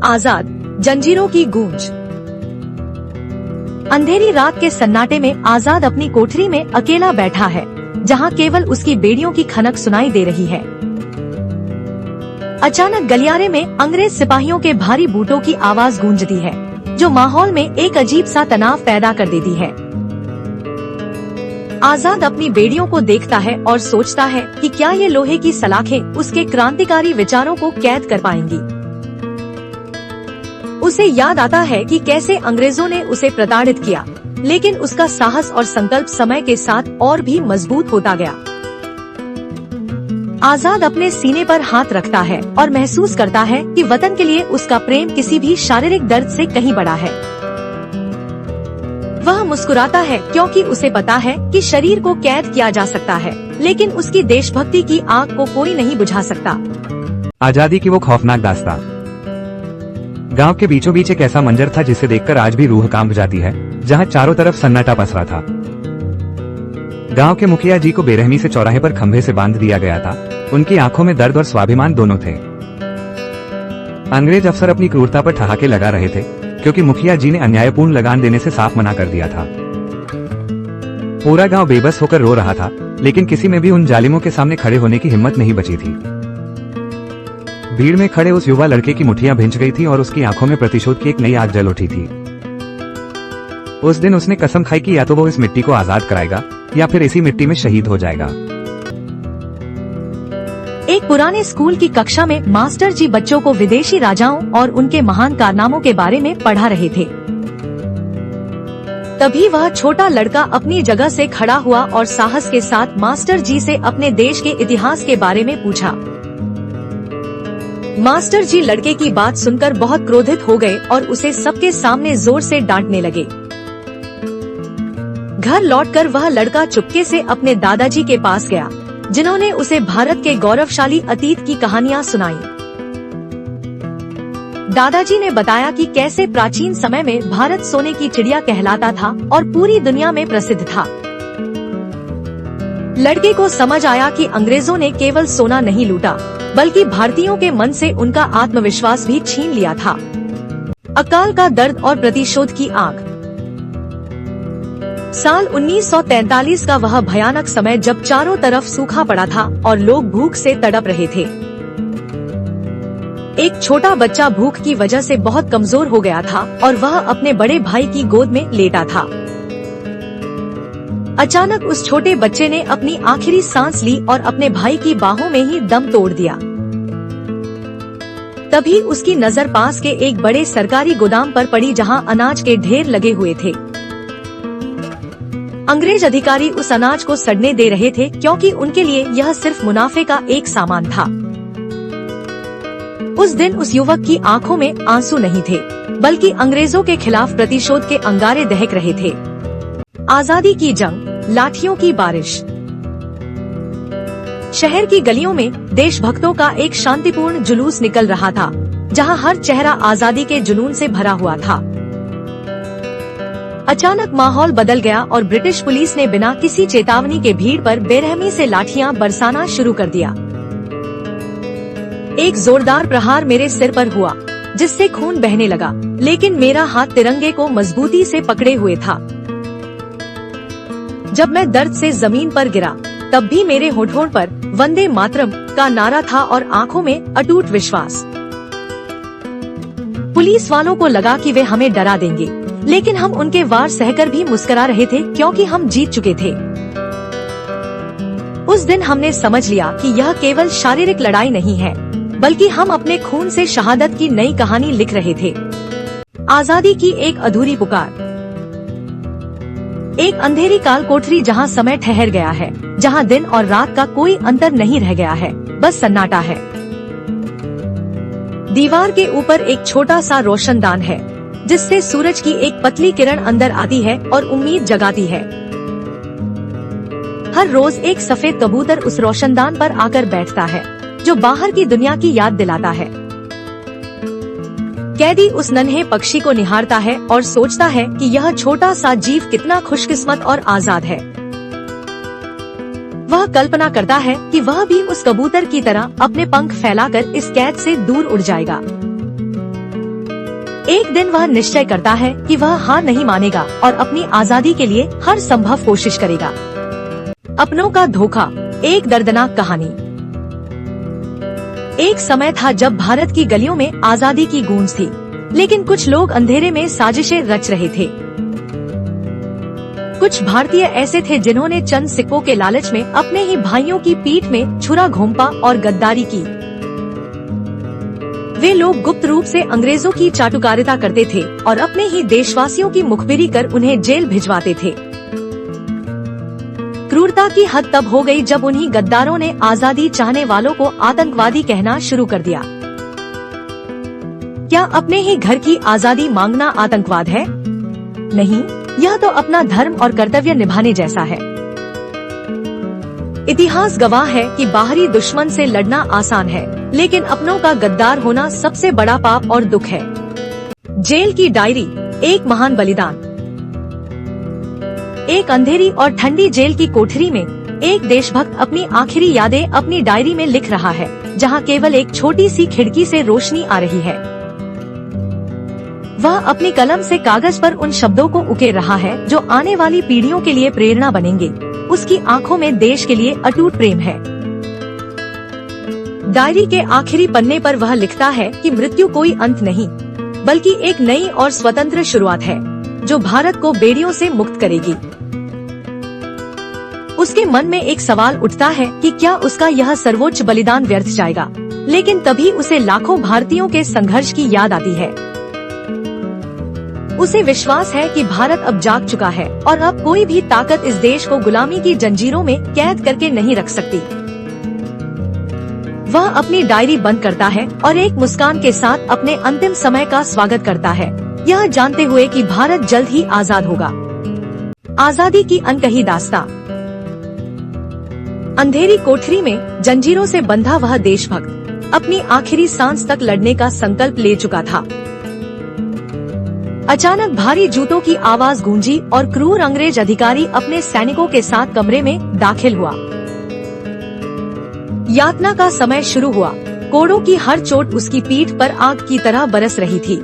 आजाद, जंजीरों की गूंज। अंधेरी रात के सन्नाटे में आजाद अपनी कोठरी में अकेला बैठा है, जहां केवल उसकी बेड़ियों की खनक सुनाई दे रही है। अचानक गलियारे में अंग्रेज सिपाहियों के भारी बूटों की आवाज गूंजती है, जो माहौल में एक अजीब सा तनाव पैदा कर देती है। आजाद अपनी बेड़ियों को देखता है और सोचता है कि क्या ये लोहे की सलाखें उसके क्रांतिकारी विचारों को कैद कर पाएंगी। उसे याद आता है कि कैसे अंग्रेजों ने उसे प्रताड़ित किया, लेकिन उसका साहस और संकल्प समय के साथ और भी मजबूत होता गया। आजाद अपने सीने पर हाथ रखता है और महसूस करता है कि वतन के लिए उसका प्रेम किसी भी शारीरिक दर्द से कहीं बड़ा है। वह मुस्कुराता है क्योंकि उसे पता है कि शरीर को कैद किया जा सकता है, लेकिन उसकी देशभक्ति की आग को कोई नहीं बुझा सकता। आजादी की वो खौफनाक दास्तान। गांव के बीचों बीच एक ऐसा मंजर था जिसे देखकर आज भी रूह कांप जाती है, जहां चारों तरफ सन्नाटा पसरा था। गांव के मुखिया जी को बेरहमी से चौराहे पर खंभे से बांध दिया गया था। उनकी आंखों में दर्द और स्वाभिमान दोनों थे। अंग्रेज अफसर अपनी क्रूरता पर ठहाके लगा रहे थे, क्योंकि मुखिया जी ने अन्यायपूर्ण लगान देने से साफ मना कर दिया था। पूरा गांव बेबस होकर रो रहा था, लेकिन किसी में भी उन जालिमों के सामने खड़े होने की हिम्मत नहीं बची थी। भीड़ में खड़े उस युवा लड़के की मुट्ठियां भिंच गई थी और उसकी आंखों में प्रतिशोध की एक नई आग जल उठी थी। उस दिन उसने कसम खाई कि या तो वो इस मिट्टी को आजाद कराएगा या फिर इसी मिट्टी में शहीद हो जाएगा। एक पुराने स्कूल की कक्षा में मास्टर जी बच्चों को विदेशी राजाओं और उनके महान कारनामों के बारे में पढ़ा रहे थे। तभी वह छोटा लड़का अपनी जगह से खड़ा हुआ और साहस के साथ मास्टर जी से अपने देश के इतिहास के बारे में पूछा। मास्टर जी लड़के की बात सुनकर बहुत क्रोधित हो गए और उसे सबके सामने जोर से डांटने लगे। घर लौटकर वह लड़का चुपके से अपने दादाजी के पास गया, जिन्होंने उसे भारत के गौरवशाली अतीत की कहानियां सुनाई। दादाजी ने बताया कि कैसे प्राचीन समय में भारत सोने की चिड़िया कहलाता था और पूरी दुनिया में प्रसिद्ध था। लड़के को समझ आया कि अंग्रेजों ने केवल सोना नहीं लूटा, बल्कि भारतीयों के मन से उनका आत्मविश्वास भी छीन लिया था। अकाल का दर्द और प्रतिशोध की आग। साल 1943 का वह भयानक समय जब चारों तरफ सूखा पड़ा था और लोग भूख से तड़प रहे थे। एक छोटा बच्चा भूख की वजह से बहुत कमजोर हो गया था और वह अपने बड़े भाई की गोद में लेटा था। अचानक उस छोटे बच्चे ने अपनी आखिरी सांस ली और अपने भाई की बाहों में ही दम तोड़ दिया। तभी उसकी नजर पास के एक बड़े सरकारी गोदाम पर पड़ी, जहां अनाज के ढेर लगे हुए थे। अंग्रेज अधिकारी उस अनाज को सड़ने दे रहे थे, क्योंकि उनके लिए यह सिर्फ मुनाफे का एक सामान था। उस दिन उस युवक की आंखों में आंसू नहीं थे, बल्कि अंग्रेजों के खिलाफ प्रतिशोध के अंगारे दहक रहे थे। आजादी की जंग, लाठियों की बारिश। शहर की गलियों में देशभक्तों का एक शांतिपूर्ण जुलूस निकल रहा था, जहां हर चेहरा आजादी के जुनून से भरा हुआ था। अचानक माहौल बदल गया और ब्रिटिश पुलिस ने बिना किसी चेतावनी के भीड़ पर बेरहमी से लाठियां बरसाना शुरू कर दिया। एक जोरदार प्रहार मेरे सिर पर हुआ, जिससे खून बहने लगा, लेकिन मेरा हाथ तिरंगे को मजबूती से पकड़े हुए था। जब मैं दर्द से जमीन पर गिरा, तब भी मेरे होठों पर वंदे मातरम का नारा था और आंखों में अटूट विश्वास। पुलिस वालों को लगा कि वे हमें डरा देंगे, लेकिन हम उनके वार सहकर भी मुस्कुरा रहे थे, क्योंकि हम जीत चुके थे। उस दिन हमने समझ लिया कि यह केवल शारीरिक लड़ाई नहीं है, बल्कि हम अपने खून से शहादत की नई कहानी लिख रहे थे। आजादी की एक अधूरी पुकार। एक अंधेरी काल कोठरी, जहां समय ठहर गया है, जहां दिन और रात का कोई अंतर नहीं रह गया है, बस सन्नाटा है। दीवार के ऊपर एक छोटा सा रोशनदान है, जिससे सूरज की एक पतली किरण अंदर आती है और उम्मीद जगाती है। हर रोज एक सफेद कबूतर उस रोशनदान पर आकर बैठता है, जो बाहर की दुनिया की याद दिलाता है। कैदी उस नन्हे पक्षी को निहारता है और सोचता है कि यह छोटा सा जीव कितना खुशकिस्मत और आजाद है। वह कल्पना करता है कि वह भी उस कबूतर की तरह अपने पंख फैलाकर इस कैद से दूर उड़ जाएगा। एक दिन वह निश्चय करता है कि वह हार नहीं मानेगा और अपनी आजादी के लिए हर संभव कोशिश करेगा। अपनों का धोखा, एक दर्दनाक कहानी। एक समय था जब भारत की गलियों में आजादी की गूंज थी, लेकिन कुछ लोग अंधेरे में साजिशें रच रहे थे। कुछ भारतीय ऐसे थे जिन्होंने चंद सिक्कों के लालच में अपने ही भाइयों की पीठ में छुरा घोंपा और गद्दारी की। वे लोग गुप्त रूप से अंग्रेजों की चाटुकारिता करते थे और अपने ही देशवासियों की मुखबिरी कर उन्हें जेल भिजवाते थे। क्रूरता की हद तब हो गई जब उन्हीं गद्दारों ने आजादी चाहने वालों को आतंकवादी कहना शुरू कर दिया। क्या अपने ही घर की आजादी मांगना आतंकवाद है? नहीं, यह तो अपना धर्म और कर्तव्य निभाने जैसा है। इतिहास गवाह है कि बाहरी दुश्मन से लड़ना आसान है, लेकिन अपनों का गद्दार होना सबसे बड़ा पाप और दुख है। जेल की डायरी, एक महान बलिदान। एक अंधेरी और ठंडी जेल की कोठरी में एक देशभक्त अपनी आखिरी यादें अपनी डायरी में लिख रहा है, जहां केवल एक छोटी सी खिड़की से रोशनी आ रही है। वह अपनी कलम से कागज पर उन शब्दों को उकेर रहा है जो आने वाली पीढ़ियों के लिए प्रेरणा बनेंगे। उसकी आंखों में देश के लिए अटूट प्रेम है। डायरी के आखिरी पन्ने पर वह लिखता है कि मृत्यु कोई अंत नहीं, बल्कि एक नई और स्वतंत्र शुरुआत है, जो भारत को बेड़ियों से मुक्त करेगी। उसके मन में एक सवाल उठता है कि क्या उसका यह सर्वोच्च बलिदान व्यर्थ जाएगा, लेकिन तभी उसे लाखों भारतीयों के संघर्ष की याद आती है। उसे विश्वास है कि भारत अब जाग चुका है और अब कोई भी ताकत इस देश को गुलामी की जंजीरों में कैद करके नहीं रख सकती। वह अपनी डायरी बंद करता है और एक मुस्कान के साथ अपने अंतिम समय का स्वागत करता है, यह जानते हुए कि भारत जल्द ही आजाद होगा। आजादी की अनकही दास्तां। अंधेरी कोठरी में जंजीरों से बंधा वह देशभक्त अपनी आखिरी सांस तक लड़ने का संकल्प ले चुका था। अचानक भारी जूतों की आवाज गूंजी और क्रूर अंग्रेज अधिकारी अपने सैनिकों के साथ कमरे में दाखिल हुआ। यातना का समय शुरू हुआ। कोड़ों की हर चोट उसकी पीठ पर आग की तरह बरस रही थी।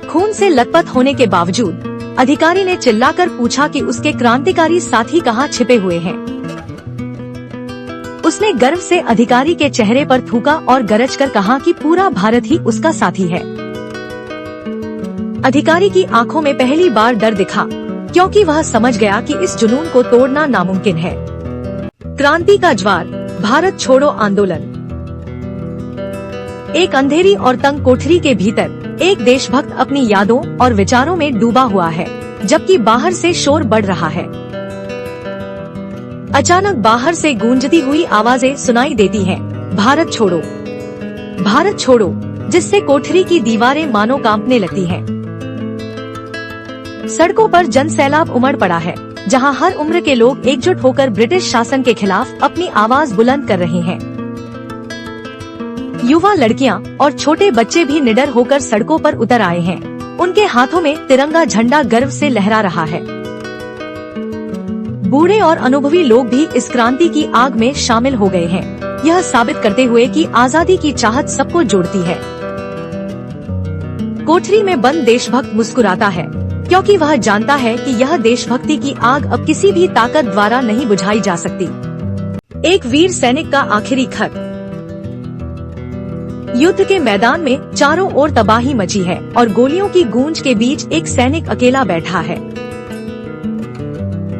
खून से लथपथ होने के बावजूद अधिकारी ने चिल्लाकर पूछा कि उसके क्रांतिकारी साथी कहाँ छिपे हुए हैं। उसने गर्व से अधिकारी के चेहरे पर थूका और गरज कर कहा कि पूरा भारत ही उसका साथी है। अधिकारी की आंखों में पहली बार डर दिखा, क्योंकि वह समझ गया कि इस जुनून को तोड़ना नामुमकिन है। क्रांति का ज्वार, भारत छोड़ो आंदोलन। एक अंधेरी और तंग कोठरी के भीतर एक देशभक्त अपनी यादों और विचारों में डूबा हुआ है, जबकि बाहर से शोर बढ़ रहा है। अचानक बाहर से गूंजती हुई आवाजें सुनाई देती हैं, भारत छोड़ो, भारत छोड़ो, जिससे कोठरी की दीवारें मानो कांपने लगती हैं। सड़कों पर जन सैलाब उमड़ पड़ा है, जहां हर उम्र के लोग एकजुट होकर ब्रिटिश शासन के खिलाफ अपनी आवाज बुलंद कर रहे हैं। युवा लड़कियां और छोटे बच्चे भी निडर होकर सड़कों पर उतर आए हैं। उनके हाथों में तिरंगा झंडा गर्व से लहरा रहा है। बूढ़े और अनुभवी लोग भी इस क्रांति की आग में शामिल हो गए हैं, यह साबित करते हुए कि आजादी की चाहत सबको जोड़ती है। कोठरी में बंद देशभक्त मुस्कुराता है, क्योंकि वह जानता है कि यह देशभक्ति की आग अब किसी भी ताकत द्वारा नहीं बुझाई जा सकती। एक वीर सैनिक का आखिरी खत। युद्ध के मैदान में चारों ओर तबाही मची है और गोलियों की गूंज के बीच एक सैनिक अकेला बैठा है।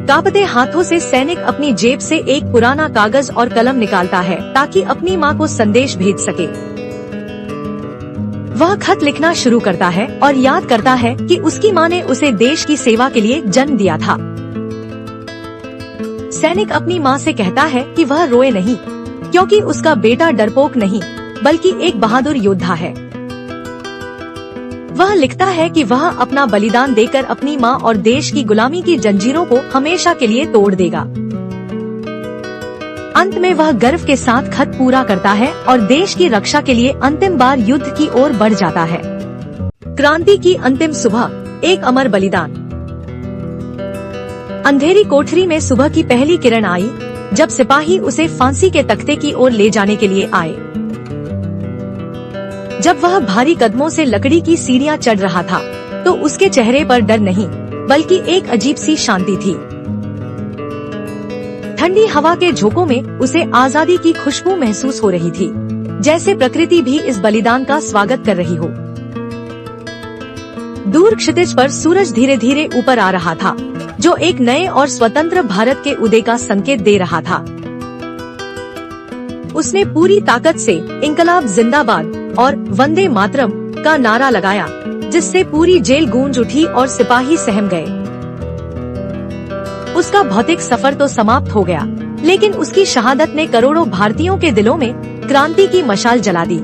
कांपते हाथों से सैनिक अपनी जेब से एक पुराना कागज और कलम निकालता है ताकि अपनी मां को संदेश भेज सके। वह खत लिखना शुरू करता है और याद करता है कि उसकी मां ने उसे देश की सेवा के लिए जन्म दिया था। सैनिक अपनी मां से कहता है कि वह रोए नहीं, क्योंकि उसका बेटा डरपोक नहीं बल्कि एक बहादुर योद्धा है। वह लिखता है कि वह अपना बलिदान देकर अपनी मां और देश की गुलामी की जंजीरों को हमेशा के लिए तोड़ देगा। अंत में वह गर्व के साथ खत पूरा करता है और देश की रक्षा के लिए अंतिम बार युद्ध की ओर बढ़ जाता है। क्रांति की अंतिम सुबह, एक अमर बलिदान। अंधेरी कोठरी में सुबह की पहली किरण आई, जब सिपाही उसे फांसी के तख्ते की ओर ले जाने के लिए आए। जब वह भारी कदमों से लकड़ी की सीढ़ियां चढ़ रहा था तो उसके चेहरे पर डर नहीं बल्कि एक अजीब सी शांति थी। ठंडी हवा के झोंकों में उसे आजादी की खुशबू महसूस हो रही थी, जैसे प्रकृति भी इस बलिदान का स्वागत कर रही हो। दूर क्षितिज पर सूरज धीरे धीरे ऊपर आ रहा था, जो एक नए और स्वतंत्र भारत के उदय का संकेत दे रहा था। उसने पूरी ताकत से इंकलाब जिंदाबाद और वंदे मातरम का नारा लगाया, जिससे पूरी जेल गूंज उठी और सिपाही सहम गए। उसका भौतिक सफर तो समाप्त हो गया, लेकिन उसकी शहादत ने करोड़ों भारतीयों के दिलों में क्रांति की मशाल जला दी।